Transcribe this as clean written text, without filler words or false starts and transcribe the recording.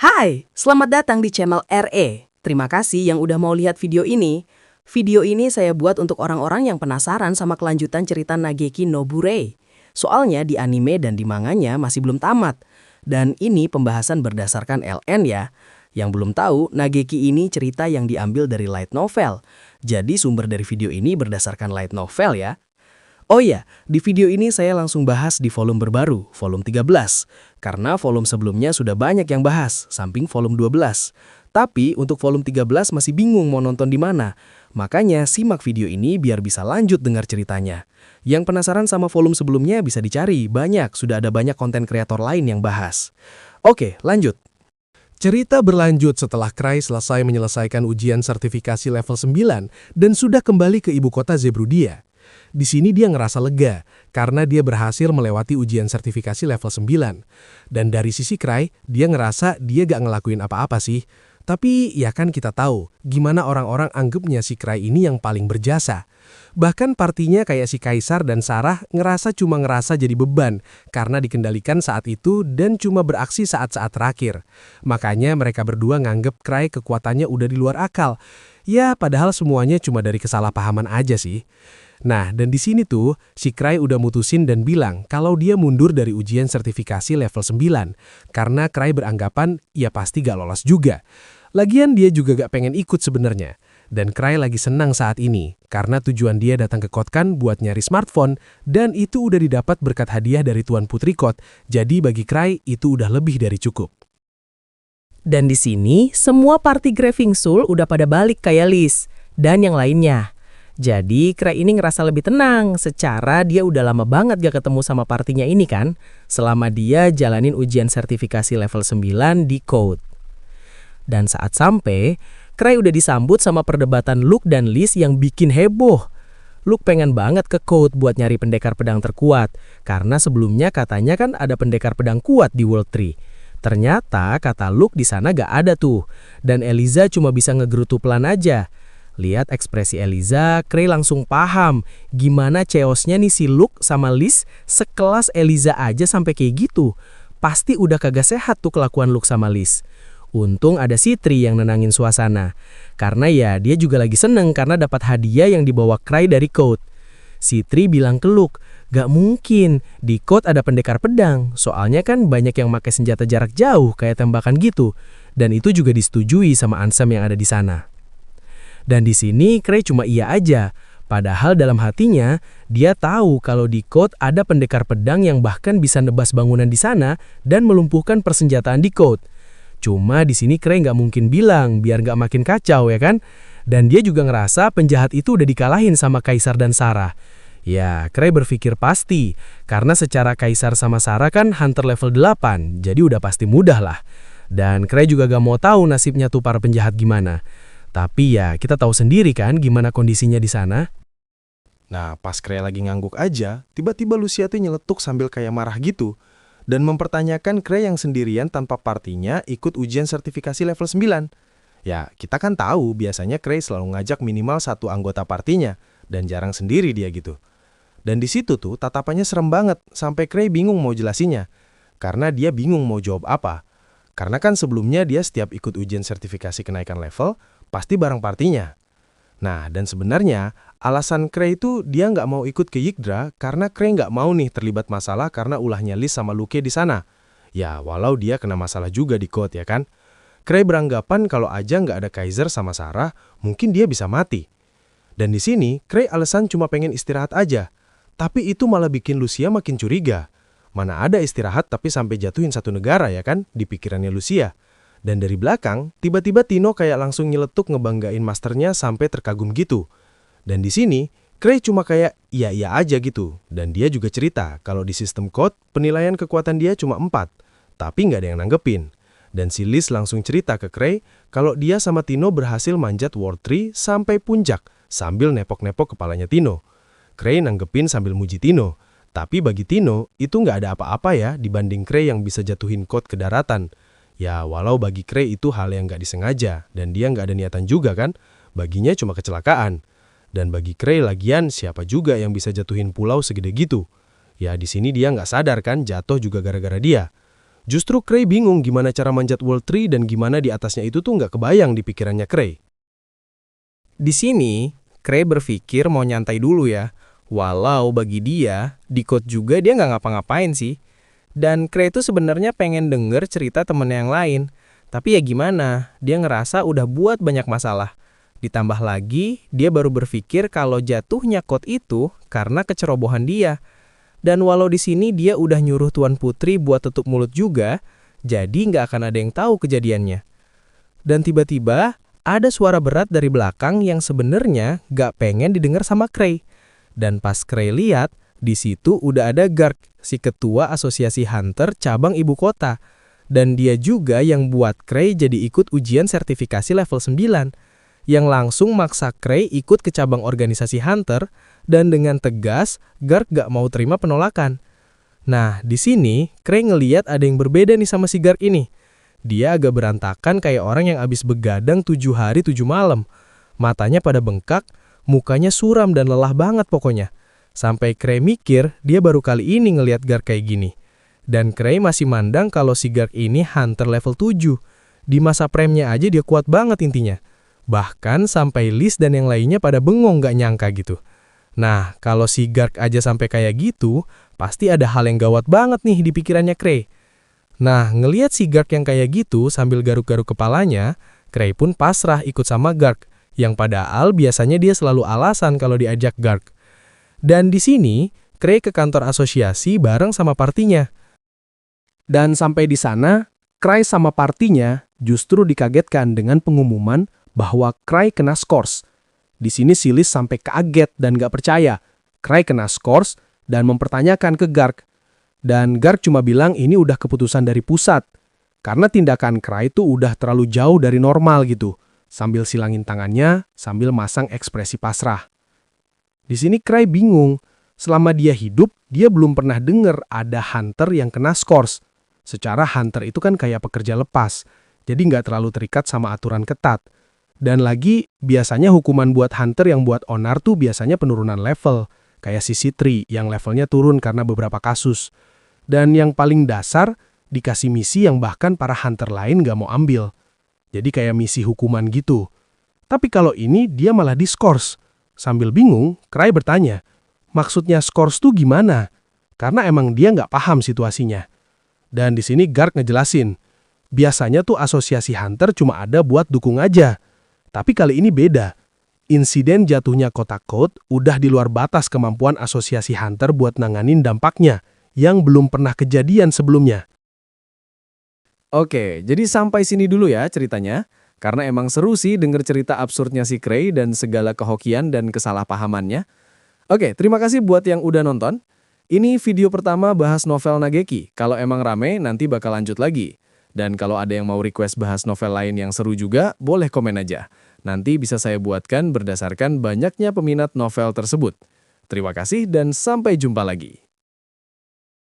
Hai, selamat datang di channel RE. Terima kasih yang udah mau lihat video ini. Video ini saya buat untuk orang-orang yang penasaran sama kelanjutan cerita Nageki no Burei. Soalnya di anime dan di manganya masih belum tamat. Dan ini pembahasan berdasarkan LN ya. Yang belum tahu, Nageki ini cerita yang diambil dari light novel. Jadi sumber dari video ini berdasarkan light novel ya. Oh iya, di video ini saya langsung bahas di volume berbaru, volume 13. Karena volume sebelumnya sudah banyak yang bahas, samping volume 12. Tapi untuk volume 13 masih bingung mau nonton di mana. Makanya simak video ini biar bisa lanjut dengar ceritanya. Yang penasaran sama volume sebelumnya bisa dicari, sudah ada banyak konten kreator lain yang bahas. Oke, lanjut. Cerita berlanjut setelah Cray selesai menyelesaikan ujian sertifikasi level 9 dan sudah kembali ke ibu kota Zebrudia. Di sini dia ngerasa lega, karena dia berhasil melewati ujian sertifikasi level 9. Dan dari sisi Cray, dia ngerasa dia gak ngelakuin apa-apa sih. Tapi ya kan kita tahu, gimana orang-orang anggapnya si Cray ini yang paling berjasa. Bahkan partinya kayak si Kaisar dan Sarah cuma ngerasa jadi beban, karena dikendalikan saat itu dan cuma beraksi saat-saat terakhir. Makanya mereka berdua nganggep Cray kekuatannya udah di luar akal. Ya padahal semuanya cuma dari kesalahpahaman aja sih. Nah, dan di sini tuh, si Cray udah mutusin dan bilang kalau dia mundur dari ujian sertifikasi level 9. Karena Cray beranggapan, ya pasti gak lolos juga. Lagian dia juga gak pengen ikut sebenarnya. Dan Cray lagi senang saat ini, karena tujuan dia datang ke Kotkan buat nyari smartphone, dan itu udah didapat berkat hadiah dari Tuan Putri Kot, jadi bagi Cray itu udah lebih dari cukup. Dan di sini, semua party Graving Soul udah pada balik kayak Liz dan yang lainnya. Jadi, Cray ini ngerasa lebih tenang, secara dia udah lama banget gak ketemu sama partinya ini kan, selama dia jalanin ujian sertifikasi level 9 di Code. Dan saat sampai, Cray udah disambut sama perdebatan Luke dan Liz yang bikin heboh. Luke pengen banget ke Code buat nyari pendekar pedang terkuat, karena sebelumnya katanya kan ada pendekar pedang kuat di World Tree. Ternyata kata Luke di sana gak ada tuh, dan Eliza cuma bisa ngegerutu pelan aja. Lihat ekspresi Eliza, Cray langsung paham gimana chaosnya nih si Luke sama Liz sekelas Eliza aja sampai kayak gitu. Pasti udah kagak sehat tuh kelakuan Luke sama Liz. Untung ada Citri yang nenangin suasana. Karena ya dia juga lagi seneng karena dapat hadiah yang dibawa Cray dari Code. Citri bilang ke Luke, gak mungkin di Code ada pendekar pedang. Soalnya kan banyak yang pakai senjata jarak jauh kayak tembakan gitu. Dan itu juga disetujui sama Ansem yang ada di sana. Dan di sini Cray cuma iya aja. Padahal dalam hatinya, dia tahu kalau di Code ada pendekar pedang yang bahkan bisa nebas bangunan di sana dan melumpuhkan persenjataan di Code. Cuma di sini Cray nggak mungkin bilang biar nggak makin kacau ya kan? Dan dia juga ngerasa penjahat itu udah dikalahin sama Kaisar dan Sarah. Ya, Cray berpikir pasti, karena secara Kaisar sama Sarah kan hunter level 8, jadi udah pasti mudah lah. Dan Cray juga gak mau tahu nasibnya tuh para penjahat gimana. Tapi ya kita tahu sendiri kan gimana kondisinya di sana. Nah pas Cray lagi ngangguk aja, tiba-tiba Lucia tuh nyeletuk sambil kayak marah gitu. Dan mempertanyakan Cray yang sendirian tanpa partinya ikut ujian sertifikasi level 9. Ya kita kan tahu biasanya Cray selalu ngajak minimal satu anggota partinya. Dan jarang sendiri dia gitu. Dan di situ tuh tatapannya serem banget sampai Cray bingung mau jelasinnya. Karena dia bingung mau jawab apa. Karena kan sebelumnya dia setiap ikut ujian sertifikasi kenaikan level, pasti bareng partinya. Nah, dan sebenarnya alasan Cray itu dia nggak mau ikut ke Yggdra karena Cray nggak mau nih terlibat masalah karena ulahnya Liz sama Luke di sana. Ya, walau dia kena masalah juga di Code ya kan. Cray beranggapan kalau aja nggak ada Kaiser sama Sarah, mungkin dia bisa mati. Dan di sini, Cray alasan cuma pengen istirahat aja. Tapi itu malah bikin Lucia makin curiga. Mana ada istirahat tapi sampai jatuhin satu negara ya kan, di pikirannya Lucia. Dan dari belakang, tiba-tiba Tino kayak langsung nyeletuk ngebanggain masternya sampai terkagum gitu. Dan di sini, Cray cuma kayak iya-iya aja gitu. Dan dia juga cerita kalau di sistem Code, penilaian kekuatan dia cuma 4. Tapi nggak ada yang nanggepin. Dan si Liz langsung cerita ke Cray kalau dia sama Tino berhasil manjat World Tree sampai puncak sambil nepok-nepok kepalanya Tino. Cray nanggepin sambil muji Tino. Tapi bagi Tino, itu nggak ada apa-apa ya dibanding Cray yang bisa jatuhin Code ke daratan. Ya, walau bagi Cray itu hal yang nggak disengaja, dan dia nggak ada niatan juga kan, baginya cuma kecelakaan. Dan bagi Cray lagian, siapa juga yang bisa jatuhin pulau segede gitu? Ya, di sini dia nggak sadar kan, jatuh juga gara-gara dia. Justru Cray bingung gimana cara manjat World Tree dan gimana di atasnya itu tuh nggak kebayang di pikirannya Cray. Di sini, Cray berpikir mau nyantai dulu ya. Walau bagi dia, di Code juga dia nggak ngapa-ngapain sih. Dan Cray itu sebenarnya pengen denger cerita temennya yang lain. Tapi ya gimana, dia ngerasa udah buat banyak masalah. Ditambah lagi, dia baru berpikir kalau jatuhnya Code itu karena kecerobohan dia. Dan walau di sini dia udah nyuruh Tuan Putri buat tutup mulut juga, jadi nggak akan ada yang tahu kejadiannya. Dan tiba-tiba, ada suara berat dari belakang yang sebenarnya nggak pengen didengar sama Cray. Dan pas Cray lihat, di situ udah ada Garg, si ketua asosiasi hunter cabang ibu kota. Dan dia juga yang buat Cray jadi ikut ujian sertifikasi level 9, yang langsung maksa Cray ikut ke cabang organisasi hunter, dan dengan tegas, Garg gak mau terima penolakan. Nah, di sini, Cray ngeliat ada yang berbeda nih sama si Garg ini. Dia agak berantakan kayak orang yang abis begadang 7 hari 7 malam. Matanya pada bengkak, mukanya suram dan lelah banget pokoknya. Sampai Cray mikir, dia baru kali ini ngeliat Garg kayak gini. Dan Cray masih mandang kalau si Garg ini hunter level 7. Di masa premnya aja dia kuat banget intinya. Bahkan sampai Liz dan yang lainnya pada bengong gak nyangka gitu. Nah, kalau si Garg aja sampai kayak gitu, pasti ada hal yang gawat banget nih di pikirannya Cray. Nah, ngelihat si Garg yang kayak gitu sambil garuk-garuk kepalanya, Cray pun pasrah ikut sama Garg, yang padahal biasanya dia selalu alasan kalau diajak Garg. Dan di sini, Cray ke kantor asosiasi bareng sama partinya. Dan sampai di sana, Cray sama partinya justru dikagetkan dengan pengumuman bahwa Cray kena skors. Di sini si Liz sampai kaget dan gak percaya. Cray kena skors dan mempertanyakan ke Garg. Dan Garg cuma bilang ini udah keputusan dari pusat. Karena tindakan Cray itu udah terlalu jauh dari normal gitu. Sambil silangin tangannya, sambil masang ekspresi pasrah. Di sini Cray bingung. Selama dia hidup, dia belum pernah dengar ada hunter yang kena skors. Secara hunter itu kan kayak pekerja lepas. Jadi nggak terlalu terikat sama aturan ketat. Dan lagi, biasanya hukuman buat hunter yang buat onar tuh biasanya penurunan level. Kayak si Citri yang levelnya turun karena beberapa kasus. Dan yang paling dasar, dikasih misi yang bahkan para hunter lain nggak mau ambil. Jadi kayak misi hukuman gitu. Tapi kalau ini dia malah diskors. Sambil bingung, Cray bertanya, maksudnya skors tuh gimana? Karena emang dia nggak paham situasinya. Dan di sini Garg ngejelasin, biasanya tuh asosiasi hunter cuma ada buat dukung aja. Tapi kali ini beda. Insiden jatuhnya kota Code udah di luar batas kemampuan asosiasi hunter buat nanganin dampaknya, yang belum pernah kejadian sebelumnya. Oke, jadi sampai sini dulu ya ceritanya. Karena emang seru sih denger cerita absurdnya si Cray dan segala kehokian dan kesalahpahamannya. Oke, terima kasih buat yang udah nonton. Ini video pertama bahas novel Nageki. Kalau emang rame, nanti bakal lanjut lagi. Dan kalau ada yang mau request bahas novel lain yang seru juga, boleh komen aja. Nanti bisa saya buatkan berdasarkan banyaknya peminat novel tersebut. Terima kasih dan sampai jumpa lagi.